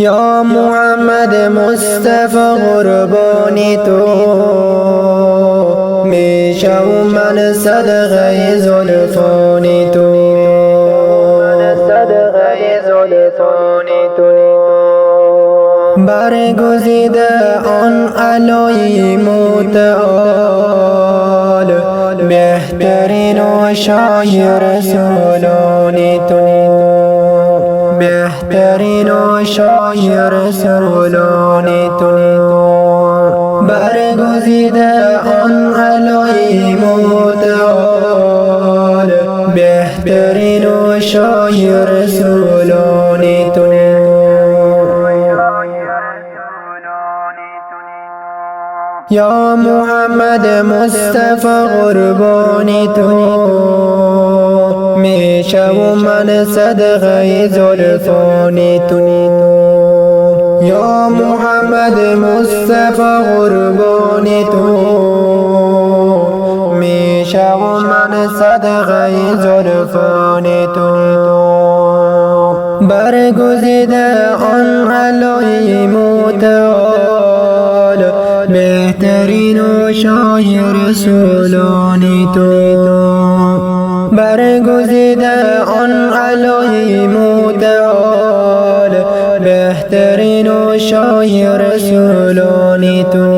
یا محمد مصطفی قربانی تو میشم من صدقه زلفان تو برگزیده آن علای متعال بهترین و شای رسولان تو بهترین و شای رسولان تو برگزیده آن علای متعال بهترین و شای رسولان تو یا محمد مصطفی قربانی تو میشم من صدقه زلفان تو یا محمد مصطفی قربانی تو میشم من صدقه زلفان تو برگزیده آن علای متعال بهترین و شای رسولان تو برگزیده آن علای متعال بهترین و شای رسولان تو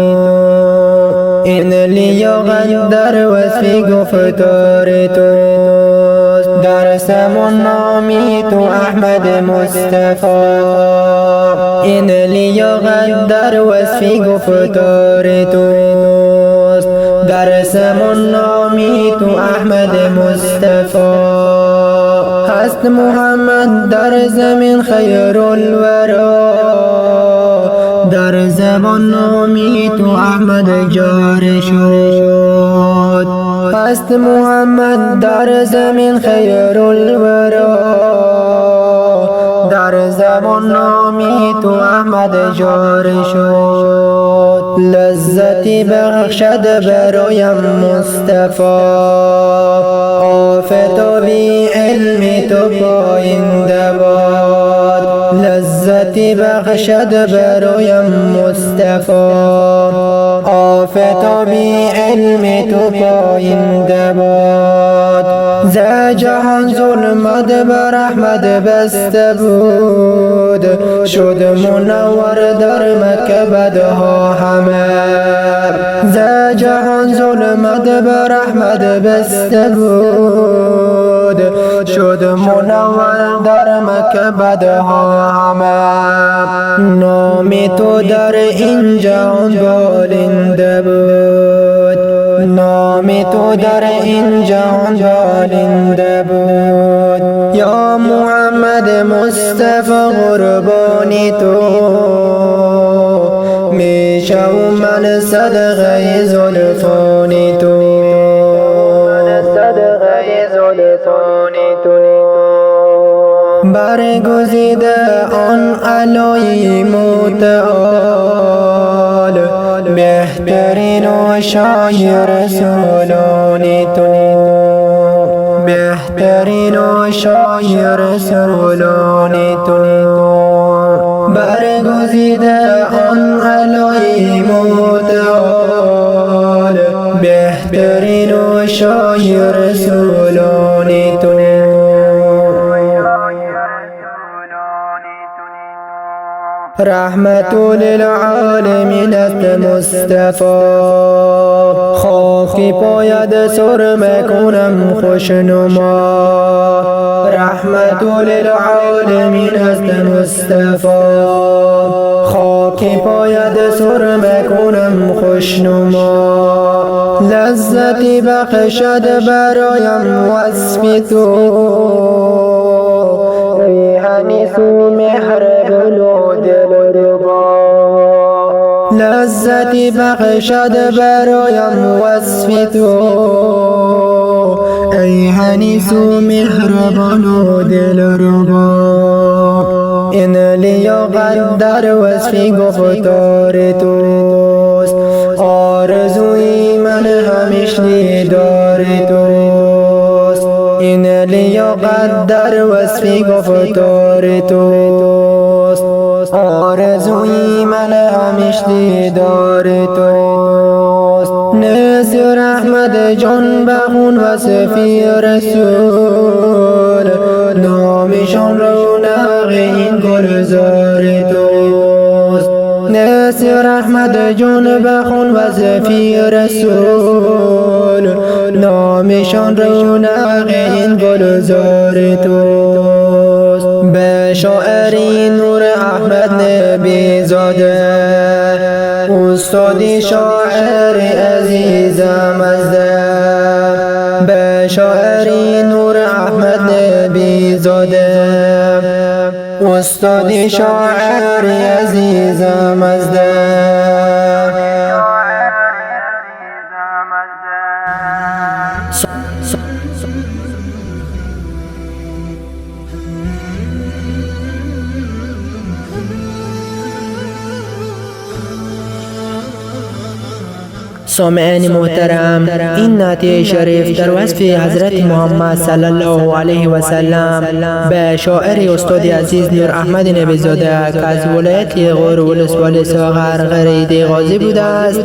این لیاقت وصف گفتار تو در سمون نامی تو احمد مصطفی این لیاقت در وصف گفتار تو در سمون نامی تو احمد مصطفی هست محمد در زمین خیر الورا در زبان نامی تو احمد جار شد هست محمد در زمین خیر الورا در زبان نامی تو احمد جار شد لذتی بخشد برایم مصطفی آفتابی علم تو پاینده باد لذتی بخشد برایم مصطفی آفتابی علم تو پاینده باد ز جهان ظلمت بر احمد بسته بود شد منور در مکه بدها همه ز جهان ظلمت بر احمد بسته بود شد منور در مکه بدها همه نام تو در این جهان بالنده بود نام تو در این جهان بالنده بود یا محمد مصطفی قربانی تو میشم من صدقه زلفان تو برگزیده آن علای متعال بهترین و شای رسولان تو بهترین و شای رسولان تو برگزیده آن علای متعال بهترین و شای رسولان تو رحمت للعالمین است مصطفی خاکی پاید سرمه کنم خوشنما رحمت للعالمین است مصطفی خاکی پاید سرمه کنم خوشنما لذتی بخشد برایم وصف تو ریحانی سو مهر گلو دلربا لذتی بخشد برایم وصف تو ای حنیس و مهربان و دلربا این لیاقت در وصف گفتار توست آرزوی من همیشه دیدار توست این لیاقت در وصف گفتار توست آرزوی من همیشه دیدار توست. نصیر احمد جان بخون و صفی رسول، نامشان رونق این گلزار توست. نصیر احمد جان بخون و صفی رسول، نامشان رونق این گلزار توست. به شاعری نور احمد نبی زاده، استادی شاعر عزیزم از ده. به شاعری نور احمد نبی زاده، استادی شاعر عزیزم از ده. سامعین محترم، این نعت شریف در وصف حضرت محمد صلی الله علیه و سلم به شاعر استاد عزیز نور احمد نبی زاده که از ولایت غور ولسوالی ساغر غریده غازی بوده است،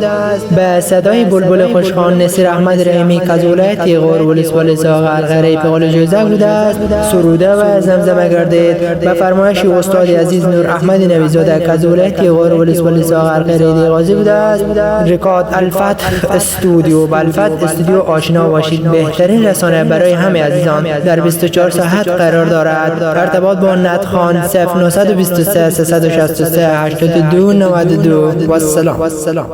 به صدای بلبل خوشخوان نصیر احمد رحیمی که از ولایت غور ولسوالی ساغر غری پیغال جوزه بوده است سروده و زمزمه گردید. به فرمایش استاد عزیز نور احمد نبی زاده که از ولایت غور ولسوالی ساغر غریده غازی بوده است، رکات الفتح استودیو بالفتح استودیو آشنا باشید. بهترین رسانه برای همه عزیزان در 24 ساعت قرار دارد. ارتباط با نتخوان 0923 363 82 92. و السلام.